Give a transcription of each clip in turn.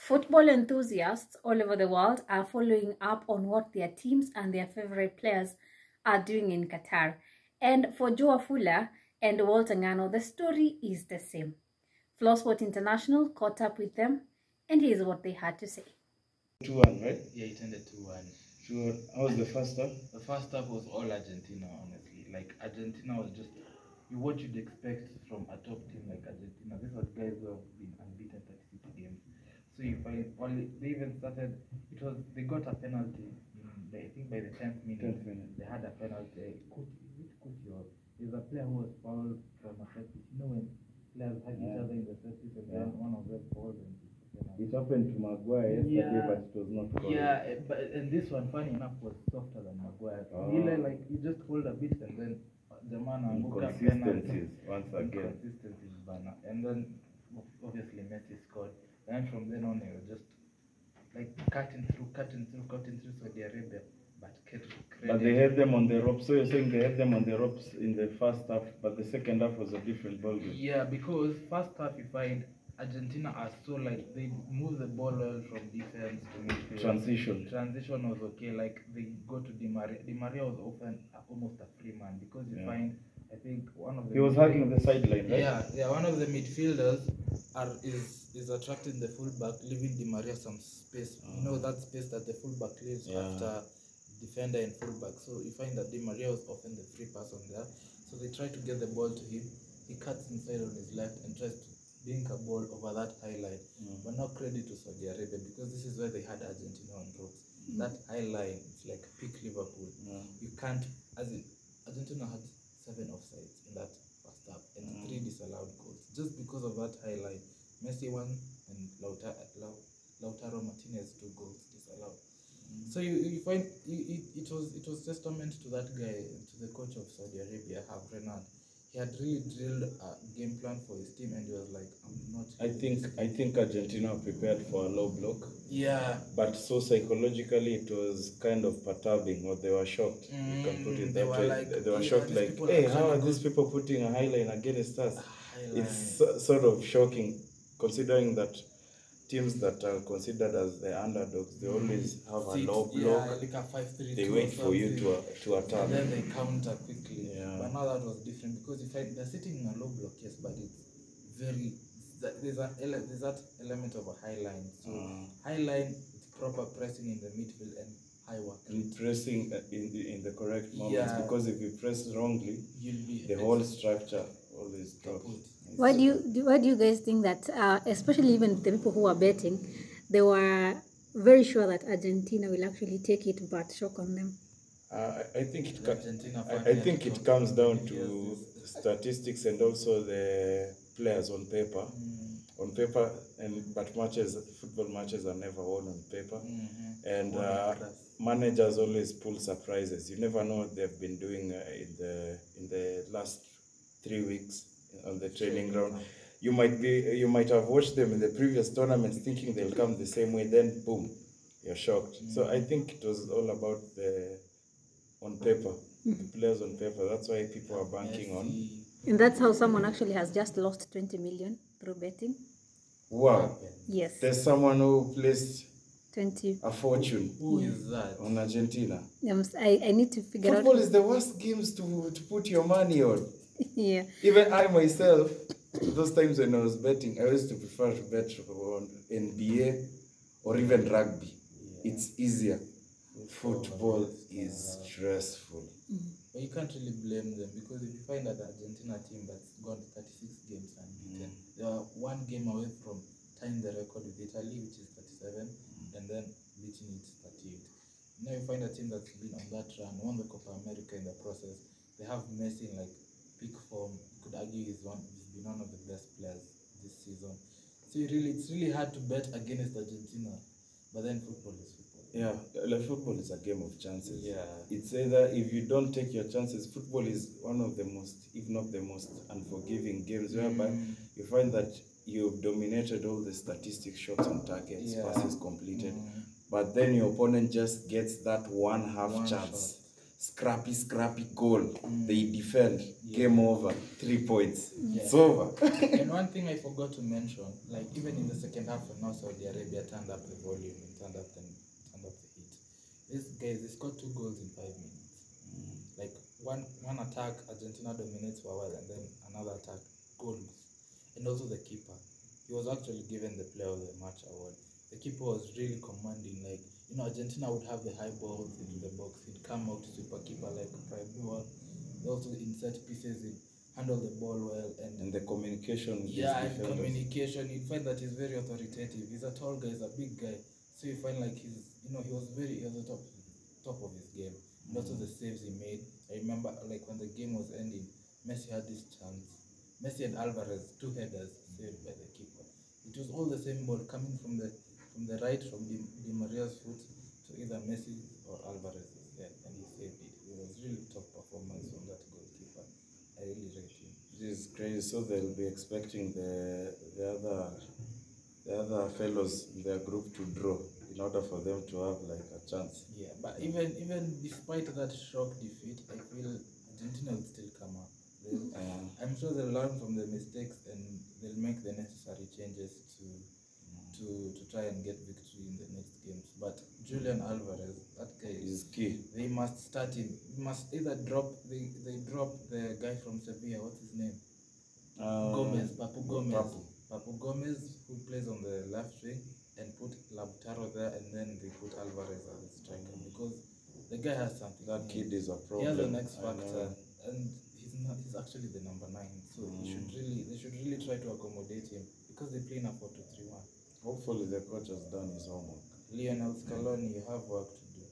Football enthusiasts all over the world are following up on what their teams and their favorite players are doing in Qatar. And for Joe Afula and Walter Ngano, the story is the same. Flow Sport International caught up with them, and here's what they had to say. 2-1, right? Yeah, it ended 2-1. Sure. How was the first half? The first half was all Argentina, honestly. Like, Argentina was just what you'd expect from a top team like Argentina. These are guys who have been unbeaten 36 games. So you find they even started, they got a penalty I think by the 10th minute. They had a penalty. There's a player who was fouled from a set piece. You know when players hug each other in the set piece and then one of them falls and it happened to Maguire yesterday, but it was not called. Yeah, and this one, funny enough, was softer than Maguire. Like you just hold a bit and then the man inconsistencies once again. Inconsistencies, and then obviously Messi scored. And from then on, it was just like cutting through Saudi Arabia. But they had them on the ropes. So you're saying they had them on the ropes in the first half, but the second half was a different ballgame. Yeah, because first half you find Argentina are so like they move the ball well from defense to midfield. Transition was okay. Like they go to Di Maria. Di Maria was often almost a free man because you find I think one of the he was hugging the sideline, right? Yeah. One of the midfielders is attracting the fullback, leaving Di Maria some space. You know that space that the fullback leaves after defender and fullback. So you find that Di Maria was often the free person there. So they try to get the ball to him. He cuts inside on his left and tries to dink a ball over that high line. But no credit to Saudi Arabia because this is where they had Argentina on ropes. That high line, it's like peak Liverpool. You can't, as in Argentina had 7 offsides in that first half and 3 disallowed goals just because of that high line. Messi 1 and Lautaro Martinez 2 goals disallowed. So you find it was testament to that guy, to the coach of Saudi Arabia, Renard. He had really drilled a game plan for his team, and he was like, "I'm not." I think Argentina prepared for a low block. Yeah. But so psychologically, it was kind of perturbing, or they were shocked. You can put it that way. They were shocked, like, "Hey, how are these people putting a high line against us?" It's sort of shocking, considering that teams that are considered as the underdogs, they always have a low block. Like a 5-3. They wait for you to attack. And then they counter quickly. Yeah. But now that was different because you find they're sitting in a low block, yes, but it's very there's that element of a high line. So high line, it's proper pressing in the midfield and high work. And pressing in the correct moments, because if you press wrongly, the whole structure always drops. Why do you guys think that, especially even the people who are betting, they were very sure that Argentina will actually take it, but shock on them? I think it comes down to statistics and also the players on paper. But football matches are never won on paper, and managers always pull surprises. You never know what they've been doing in the last 3 weeks on the training ground. You might have watched them in the previous tournaments thinking they'll come the same way, then boom, you're shocked. So I think it was all about on paper, the players on paper. That's why people are banking on. And that's how someone actually has just lost 20 million through betting. Wow. Yes. There's someone who placed 20. A fortune. Who is that? On Argentina. I need to figure out. Football is the worst games to put your money on. Yeah. Even I myself, those times when I was betting, I used to prefer to bet on NBA or even rugby. It's easier. Football is stressful. But you can't really blame them because if you find that the Argentina team that's gone 36 games unbeaten, they are 1 game away from tying the record with Italy, which is 37, and then beating it 38. Now you find a team that's been on that run, won the Copa America in the process. They have Messi in like peak form. You could argue he's been one of the best players this season. So it's really hard to bet against Argentina. But then football is football. Yeah, like football is a game of chances. Yeah. It's either if you don't take your chances, football is one of the most, if not the most, unforgiving games whereby you find that you've dominated all the statistics, shots on targets, passes completed, but then your opponent just gets that one half chance. scrappy goal. They defend. Game over. 3 points. It's over. And one thing I forgot to mention, like even in the second half when now Saudi Arabia turned up the volume and turned up the heat. These guys, they scored 2 goals in 5 minutes. Like one attack, Argentina dominates for a while, and then another attack, goals. And also the keeper. He was actually given the player of the match award. The keeper was really commanding, like, you know, Argentina would have the high balls into the box. He'd come out super keeper like Prime. Also in set pieces, he'd handle the ball well, and the communication. And communication. You find that he's very authoritative. He's a tall guy, he's a big guy. So you find like he was the top of his game. And also the saves he made. I remember like when the game was ending, Messi had this chance. Messi and Alvarez, 2 headers saved by the keeper. It was all the same ball coming from the right, from Di Maria's foot to either Messi or Alvarez's head, and he saved it. It was really top performance from that goalkeeper. I really rate him. It is crazy. So they'll be expecting the other fellows in their group to draw in order for them to have like a chance. Yeah, but even despite that shock defeat, I feel Argentina will still come up. I'm sure they'll learn from the mistakes and they'll make the necessary changes to try and get victory in the next games. But Julian Alvarez, that guy is key. They must start him. They must either drop drop the guy from Sevilla. What's his name? Papu Gomez, who plays on the left wing, and put Lautaro there, and then they put Alvarez as a striker because the guy has something. That kid is a problem. He has an X factor, and he's actually the number 9. So they should really try to accommodate him because they play in a 4-2-3-1. Hopefully the coach has done his homework. Lionel Scaloni, you have work to do.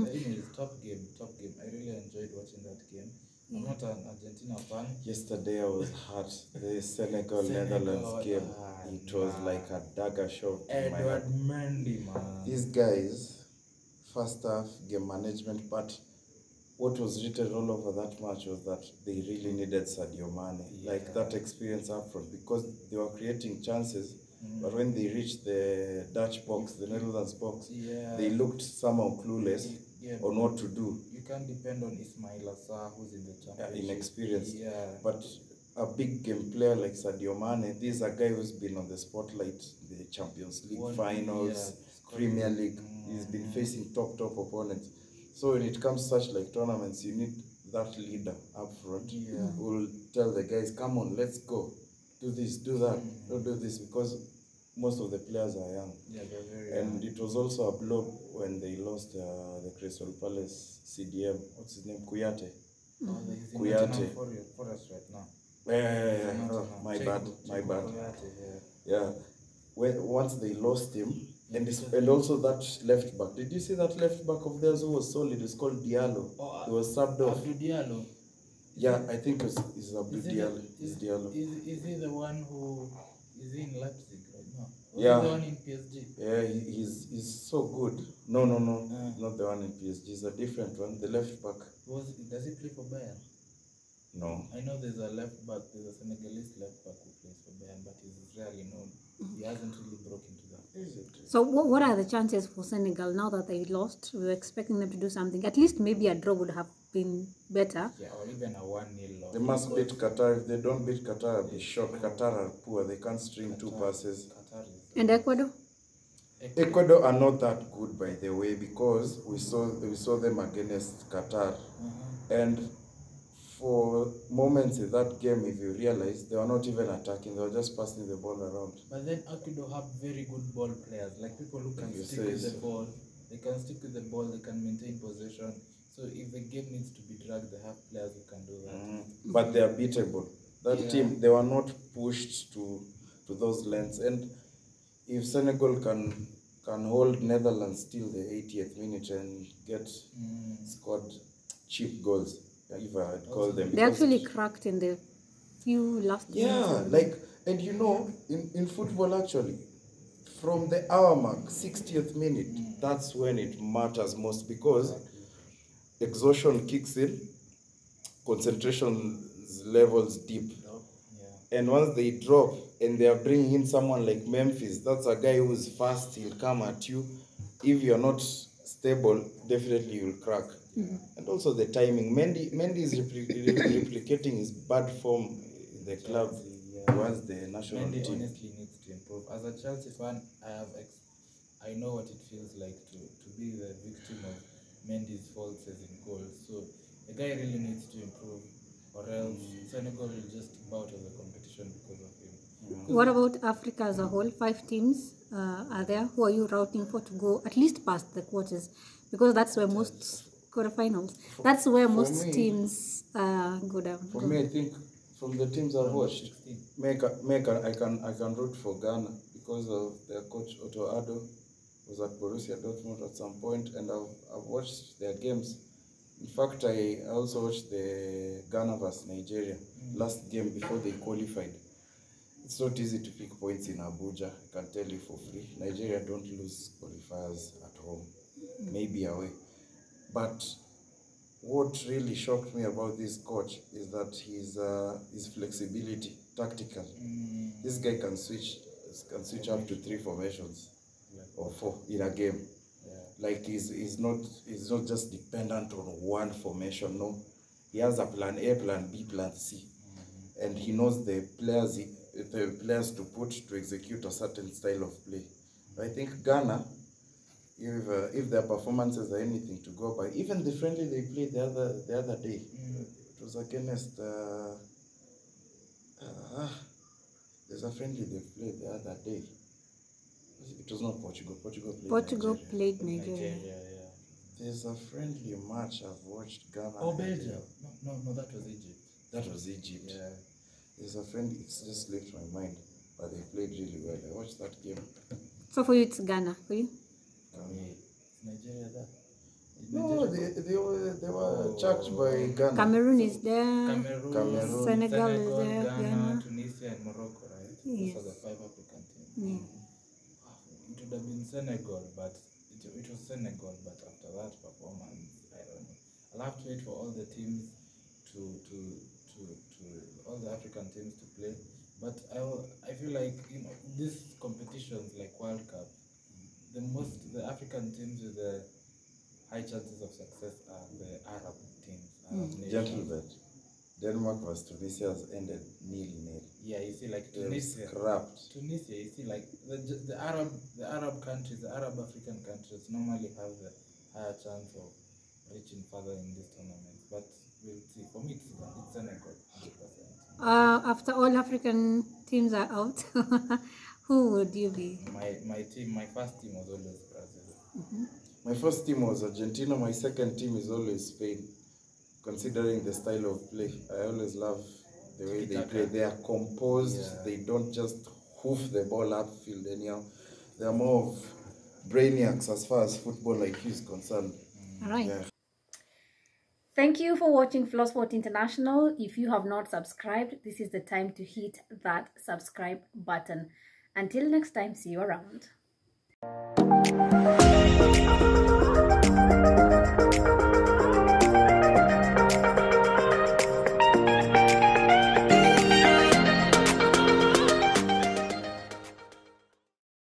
Anyways, top game. I really enjoyed watching that game. I'm not an Argentina fan. Yesterday I was hurt. The Senegal-Netherlands game, it was like a dagger shot. Edward Mendy, man. These guys, first half, game management, but what was written all over that match was that they really needed Sadio Mane. Like that experience up front, because they were creating chances, but when they reached the Dutch box, the Netherlands box, they looked somehow clueless on what to do. You can't depend on Ismail Assar, who's in the championship. Inexperienced. But a big game player like Sadio Mane, this is a guy who's been on the spotlight, the Champions League finals, Premier League. He's been facing top opponents. So when it comes to such like tournaments, you need that leader up front who will tell the guys, come on, let's go. Do this, do that, don't do this, because most of the players are young. They're very and young. It was also a blow when they lost the Crystal Palace CDM. What's his name? Kuyate. He's in Kuyate. Forest right now. My bad. Once they lost him, and also that left back. Did you see that left back of theirs who was solid? It's called Diallo. He was subbed off. Diallo. Yeah, I think it's Abdou Diallo. Is he the one who is in Leipzig right now? Or Yeah. the one in PSG? Yeah, he's so good. No, not the one in PSG. He's a different one. The left back. Does he play for Bayern? No. I know there's a left back. There's a Senegalese left back who plays for Bayern, but he's rarely known. He hasn't really broken into that. So what are the chances for Senegal now that they lost? We were expecting them to do something. At least maybe a draw would have been better. Yeah, or even a 1-0 loss. They must beat Qatar. If they don't beat Qatar, I'll be shocked. Qatar are poor. They can't string 2 passes. And Ecuador? Ecuador are not that good, by the way, because we saw them against Qatar. And for moments in that game, if you realize, they were not even attacking. They were just passing the ball around. But then Ecuador have very good ball players, like people who can stick with the ball. They can stick with the ball. They can maintain possession. So if the game needs to be dragged, they have players who can do that. But they are beatable. That team, they were not pushed to those lengths. And if Senegal can hold Netherlands till the 80th minute and get scored cheap goals, if I'd call them. They actually cracked in the few last minutes. And you know, in football actually, from the hour mark, 60th minute, that's when it matters most, because exhaustion kicks in, concentration levels deep. And once they drop and they are bringing in someone like Memphis, that's a guy who's fast, he'll come at you. If you're not stable, definitely you'll crack. And also the timing. Mendy is replicating his bad form in the club towards the national Mendy team. honestly needs to improve. As a Chelsea fan, I know what it feels like to be the victim of Mendy's faults as in goals. So the guy really needs to improve, or else Senegal will just bow out of the competition because of him. What about Africa as a whole? 5 teams are there. Who are you routing for to go at least past the quarters? Because that's where most quarterfinals. That's where most teams go down. For me, I think from the teams I've watched, I can root for Ghana because of their coach Otto Addo was at Borussia Dortmund at some point, and I've watched their games. In fact, I also watched the Ghana vs Nigeria last game before they qualified. It's not easy to pick points in Abuja, I can tell you for free. Nigeria don't lose qualifiers at home, maybe away. But what really shocked me about this coach is that his flexibility, tactical. This guy can switch up to 3 formations or 4 in a game. Like he's not just dependent on one formation. No, he has a plan A, plan B, plan C, and he knows the players to put to execute a certain style of play. I think Ghana, if their performances are anything to go by, even the friendly they played the other day, it was against there's a friendly they played the other day. It was not Portugal. Portugal played Nigeria. There's a friendly match I've watched Ghana. Oh, Belgium. No, that was Egypt. That was Egypt. Yeah. There's a friendly, it's just slipped my mind, but they played really well. I watched that game. So for you, it's Ghana. For you? Nigeria that? No, they were chucked by Ghana. Cameroon is there. Cameroon, Senegal is there. Ghana, Tunisia, and Morocco, right? Yes. Those are the 5 African teams. Yeah. It would have been Senegal, but it was Senegal. But after that performance, I don't know. I'll have to wait for all the teams to all the African teams to play. But I feel like these competitions like World Cup, the African teams with the high chances of success are the Arab teams. Gentle Denmark vs Tunisia has ended 0-0. Yeah, you see, like Tunisia, you see, like the Arab countries, the Arab African countries normally have the higher chance of reaching further in this tournament. But we'll see. For me, it's Senegal, 100%. After all African teams are out, who would you be? My first team was always Brazil. My first team was Argentina. My second team is always Spain, considering the style of play. I always love the way they play. They are composed. Yeah. They don't just hoof the ball upfield anyhow. They are more of brainiacs as far as football IQ is concerned. All right. Yeah. Thank you for watching Flowsport International. If you have not subscribed, this is the time to hit that subscribe button. Until next time, see you around.